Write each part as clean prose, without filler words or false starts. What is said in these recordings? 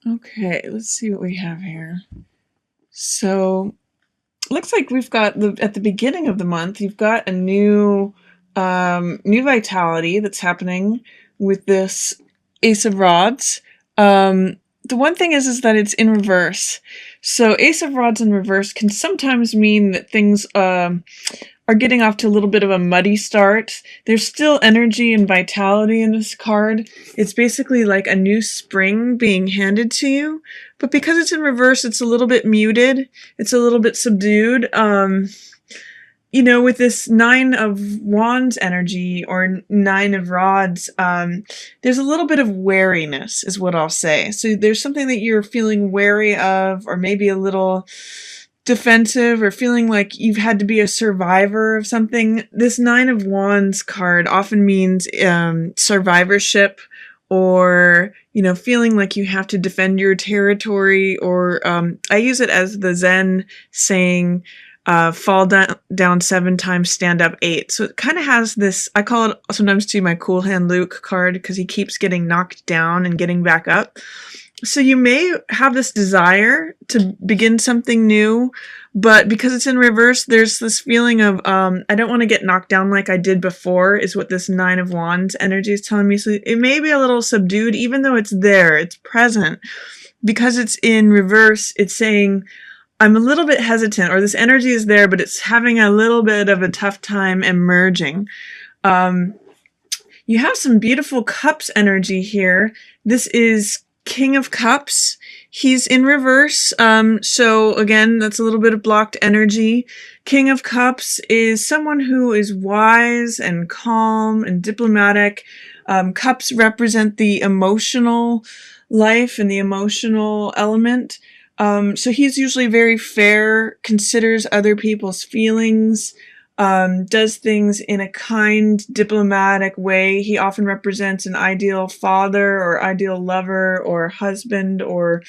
Okay, let's see what we have here. So, looks like we've got at the beginning of the month, you've got a new vitality that's happening with this Ace of Rods. The one thing is that it's in reverse. So Ace of Rods in reverse can sometimes mean that things are getting off to a little bit of a muddy start. There's still energy and vitality in this card. It's basically like a new spring being handed to you, but because it's in reverse, it's a little bit muted. It's a little bit subdued. You know, with this Nine of Wands energy or Nine of Rods, there's a little bit of wariness is what I'll say. So there's something that you're feeling wary of, or maybe a little defensive, or feeling like you've had to be a survivor of something. This Nine of Wands card often means survivorship, or, you know, feeling like you have to defend your territory, or I use it as the Zen saying, fall down 7 times, stand up 8. So it kind of has this, I call it sometimes too my Cool Hand Luke card, because he keeps getting knocked down and getting back up. So you may have this desire to begin something new, but because it's in reverse, there's this feeling of, I don't want to get knocked down like I did before, is what this Nine of Wands energy is telling me. So it may be a little subdued, even though it's there, it's present. Because it's in reverse, it's saying, I'm a little bit hesitant, or this energy is there, but it's having a little bit of a tough time emerging. You have some beautiful Cups energy here. This is King of Cups. He's in reverse. So again, that's a little bit of blocked energy. King of Cups is someone who is wise and calm and diplomatic. Cups represent the emotional life and the emotional element. So he's usually very fair, considers other people's feelings, does things in a kind, diplomatic way. He often represents an ideal father or ideal lover or husband, or,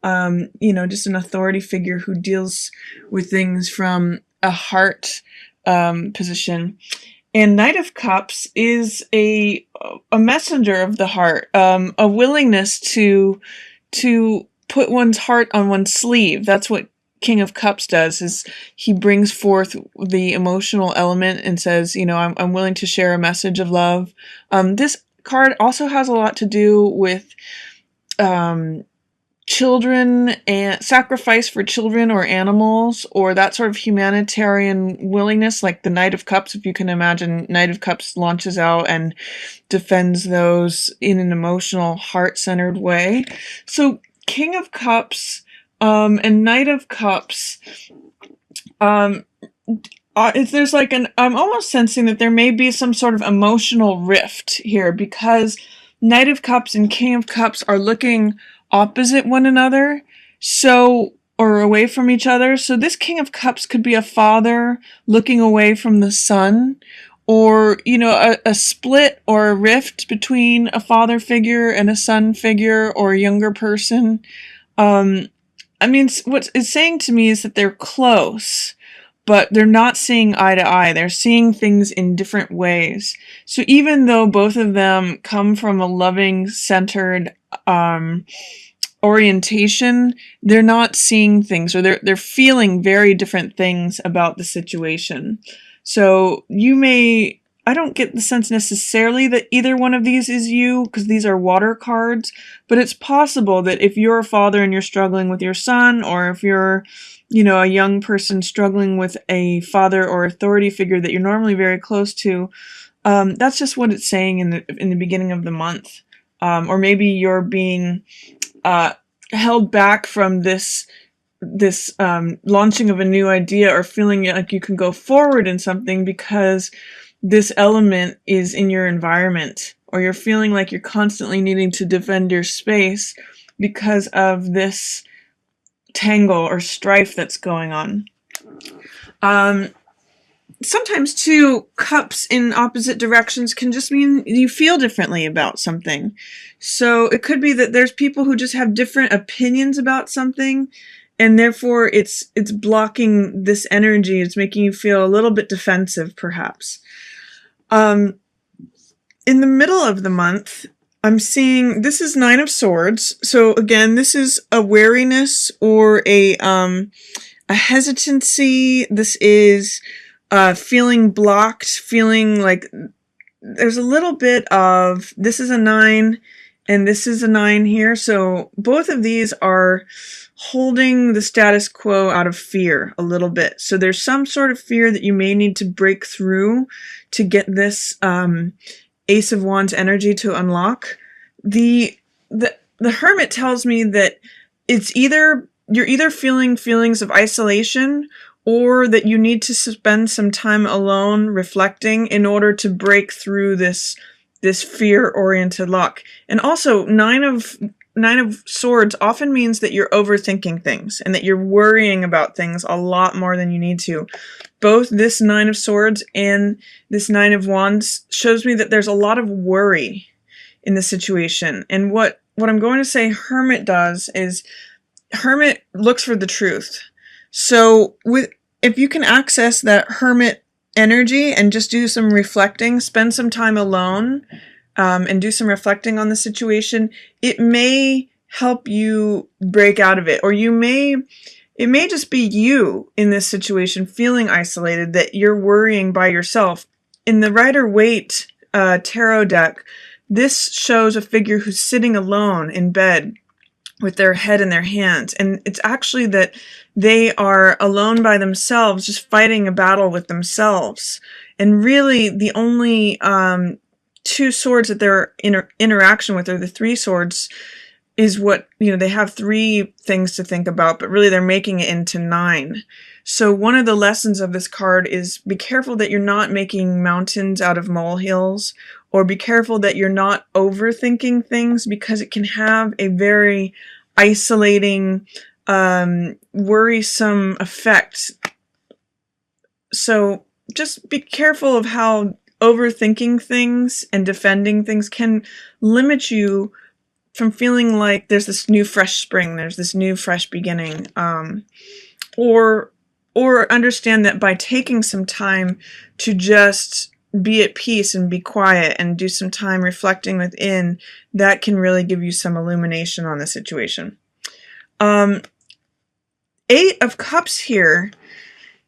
you know, just an authority figure who deals with things from a heart position. And Knight of Cups is a messenger of the heart, a willingness to put one's heart on one's sleeve. That's what King of Cups does, is he brings forth the emotional element and says, you know, I'm willing to share a message of love. This card also has a lot to do with children and sacrifice for children or animals, or that sort of humanitarian willingness, like the Knight of Cups. If you can imagine, Knight of Cups launches out and defends those in an emotional, heart-centered way. So King of Cups and Knight of Cups, there's like I'm almost sensing that there may be some sort of emotional rift here, because Knight of Cups and King of Cups are looking opposite one another, so, or away from each other. So this King of Cups could be a father looking away from the son, or, you know, a split or a rift between a father figure and a son figure, or a younger person. I mean, what it's saying to me is that they're close, but they're not seeing eye to eye. They're seeing things in different ways. So even though both of them come from a loving, centered orientation, they're not seeing things, or they're feeling very different things about the situation. So you may, I don't get the sense necessarily that either one of these is you, because these are water cards, but it's possible that if you're a father and you're struggling with your son, or if you're, you know, a young person struggling with a father or authority figure that you're normally very close to, that's just what it's saying in the beginning of the month. Or maybe you're being held back from this launching of a new idea, or feeling like you can go forward in something because this element is in your environment, or you're feeling like you're constantly needing to defend your space because of this tangle or strife that's going on. Sometimes too, cups in opposite directions can just mean you feel differently about something. So it could be that there's people who just have different opinions about something, and therefore it's blocking this energy. It's making you feel a little bit defensive, perhaps. In the middle of the month, I'm seeing this is Nine of Swords. So again, this is a wariness or a hesitancy. This is feeling blocked, feeling like there's a little bit of, this is a 9 and this is a 9 here. So both of these are holding the status quo out of fear a little bit. So there's some sort of fear that you may need to break through to get this Ace of Wands energy to unlock. The Hermit tells me that it's either you're either feeling feelings of isolation or that you need to spend some time alone reflecting in order to break through this fear-oriented lock. And also, Nine of Swords often means that you're overthinking things and that you're worrying about things a lot more than you need to. Both this Nine of Swords and this Nine of Wands shows me that there's a lot of worry in the situation. And what I'm going to say Hermit does is Hermit looks for the truth. So if you can access that Hermit energy and just do some reflecting, spend some time alone, and do some reflecting on the situation, it may help you break out of it. Or it may just be you in this situation feeling isolated, that you're worrying by yourself. In the Rider-Waite tarot deck, this shows a figure who's sitting alone in bed with their head in their hands. And it's actually that they are alone by themselves, just fighting a battle with themselves. And really the only two swords that they're interaction with are the three swords, is what, they have three things to think about, but really they're making it into 9. So one of the lessons of this card is be careful that you're not making mountains out of molehills, or be careful that you're not overthinking things, because it can have a very isolating, worrisome effect. So just be careful of how overthinking things and defending things can limit you from feeling like there's this new fresh spring, there's this new fresh beginning, or understand that by taking some time to just be at peace and be quiet and do some time reflecting within, that can really give you some illumination on the situation. 8 of Cups here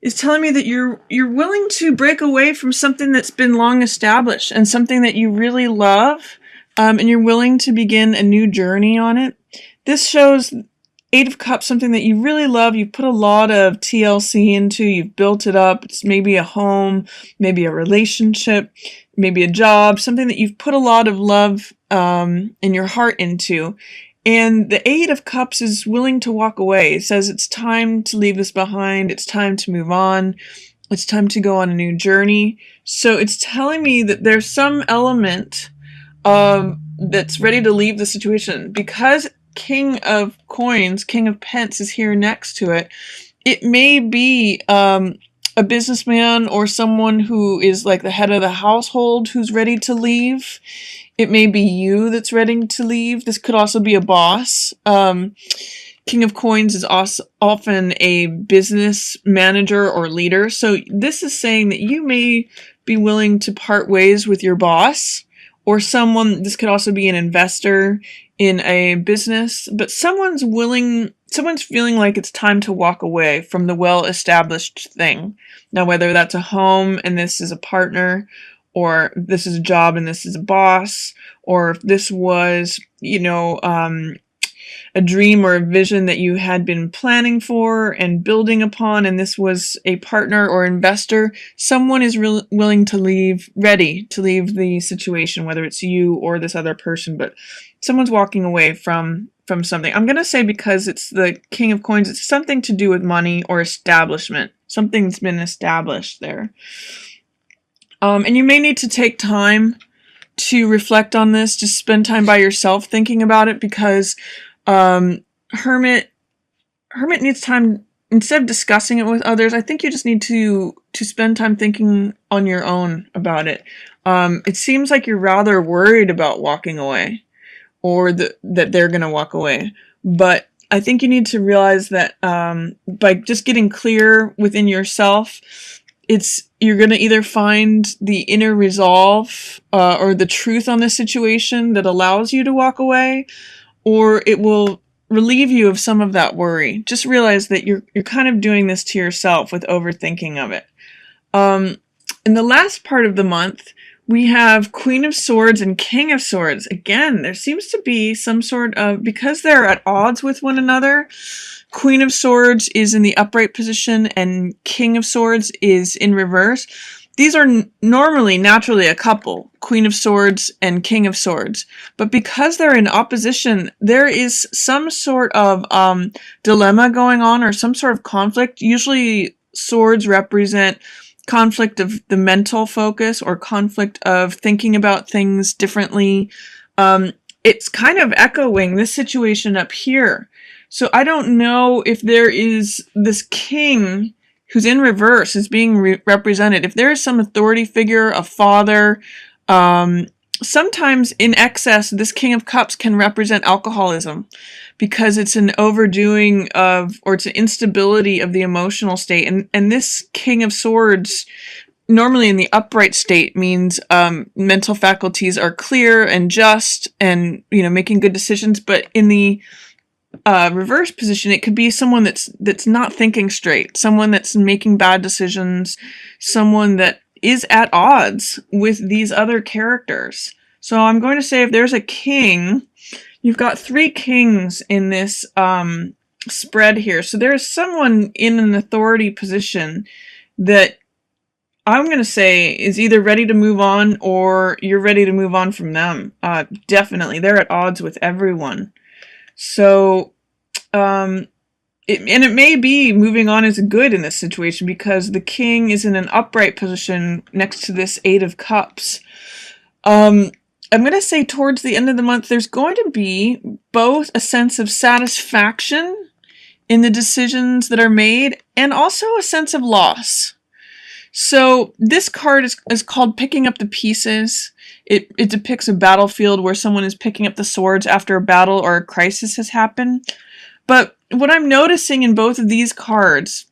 is telling me that you're willing to break away from something that's been long established and something that you really love, and you're willing to begin a new journey on it. This shows 8 of Cups, something that you really love, you've put a lot of TLC into, you've built it up. It's maybe a home, maybe a relationship, maybe a job, something that you've put a lot of love in your heart into. And the 8 of Cups is willing to walk away. It says it's time to leave this behind, it's time to move on, it's time to go on a new journey. So it's telling me that there's some element that's ready to leave the situation. Because King of Coins, King of Pence is here next to it, it may be a businessman or someone who is like the head of the household who's ready to leave. It may be you that's ready to leave. This could also be a boss. King of Coins is also often a business manager or leader. So this is saying that you may be willing to part ways with your boss, or someone, this could also be an investor in a business, but someone's feeling like it's time to walk away from the well-established thing. Now, whether that's a home and this is a partner, or this is a job and this is a boss, or if this was, a dream or a vision that you had been planning for and building upon, and this was a partner or investor, someone is willing to leave, ready to leave the situation, whether it's you or this other person, but someone's walking away from something. I'm going to say, because it's the King of Coins, it's something to do with money or establishment. Something's been established there. And you may need to take time to reflect on this, just spend time by yourself thinking about it, because Hermit needs time. Instead of discussing it with others, I think you just need to spend time thinking on your own about it. It seems like you're rather worried about walking away, or that they're going to walk away. But I think you need to realize that by just getting clear within yourself, you're going to either find the inner resolve or the truth on the situation that allows you to walk away, or it will relieve you of some of that worry. Just realize that you're kind of doing this to yourself with overthinking of it. In the last part of the month, we have Queen of Swords and King of Swords. Again, there seems to be some sort of, because they're at odds with one another, Queen of Swords is in the upright position and King of Swords is in reverse. These are normally, naturally, a couple, Queen of Swords and King of Swords. But because they're in opposition, there is some sort of dilemma going on or some sort of conflict. Usually swords represent conflict of the mental focus or conflict of thinking about things differently. It's kind of echoing this situation up here. So I don't know if there is this king who's in reverse is being represented. If there is some authority figure, a father, sometimes in excess, this King of Cups can represent alcoholism because it's an overdoing of, or it's an instability of the emotional state. And this King of Swords, normally in the upright state, means mental faculties are clear and just and, making good decisions. But in the reverse position, it could be someone that's not thinking straight, someone that's making bad decisions, someone that is at odds with these other characters. So I'm going to say if there's a king, you've got 3 kings in this spread here. So there's someone in an authority position that I'm going to say is either ready to move on or you're ready to move on from them. Definitely. They're at odds with everyone. So, it may be moving on is good in this situation because the king is in an upright position next to this 8 of Cups. I'm going to say towards the end of the month, there's going to be both a sense of satisfaction in the decisions that are made and also a sense of loss. So this card is called Picking Up the Pieces. It depicts a battlefield where someone is picking up the swords after a battle or a crisis has happened. But what I'm noticing in both of these cards,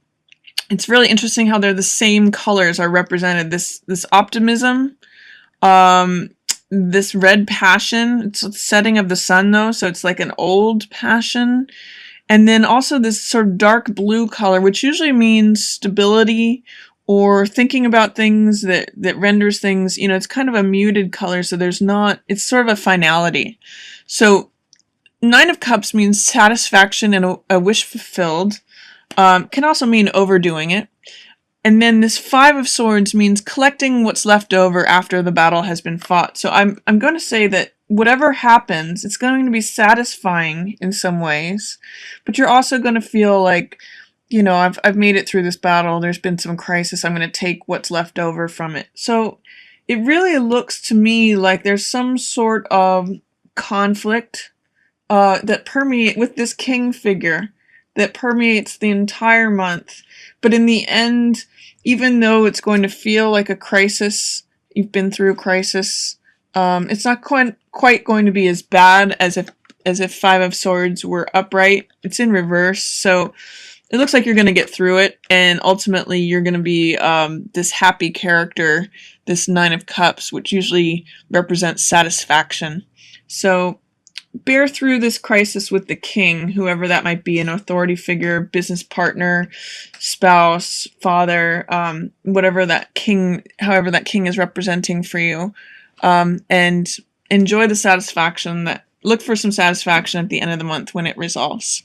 it's really interesting how they're the same colors are represented. This optimism, this red passion. It's the setting of the sun though, so it's like an old passion. And then also this sort of dark blue color, which usually means stability or thinking about things that renders things, it's kind of a muted color, so it's sort of a finality. So 9 of Cups means satisfaction and a wish fulfilled. Can also mean overdoing it. And then this 5 of Swords means collecting what's left over after the battle has been fought. So I'm going to say that whatever happens, it's going to be satisfying in some ways, but you're also going to feel like, I've made it through this battle. There's been some crisis. I'm going to take what's left over from it. So it really looks to me like there's some sort of conflict that permeates with this king figure that permeates the entire month. But in the end, even though it's going to feel like a crisis, you've been through a crisis, it's not quite going to be as bad as if 5 of Swords were upright. It's in reverse. So it looks like you're going to get through it, and ultimately you're going to be this happy character, this 9 of Cups, which usually represents satisfaction. So bear through this crisis with the king, whoever that might be, an authority figure, business partner, spouse, father, however that king is representing for you, and enjoy the satisfaction. Look for some satisfaction at the end of the month when it resolves.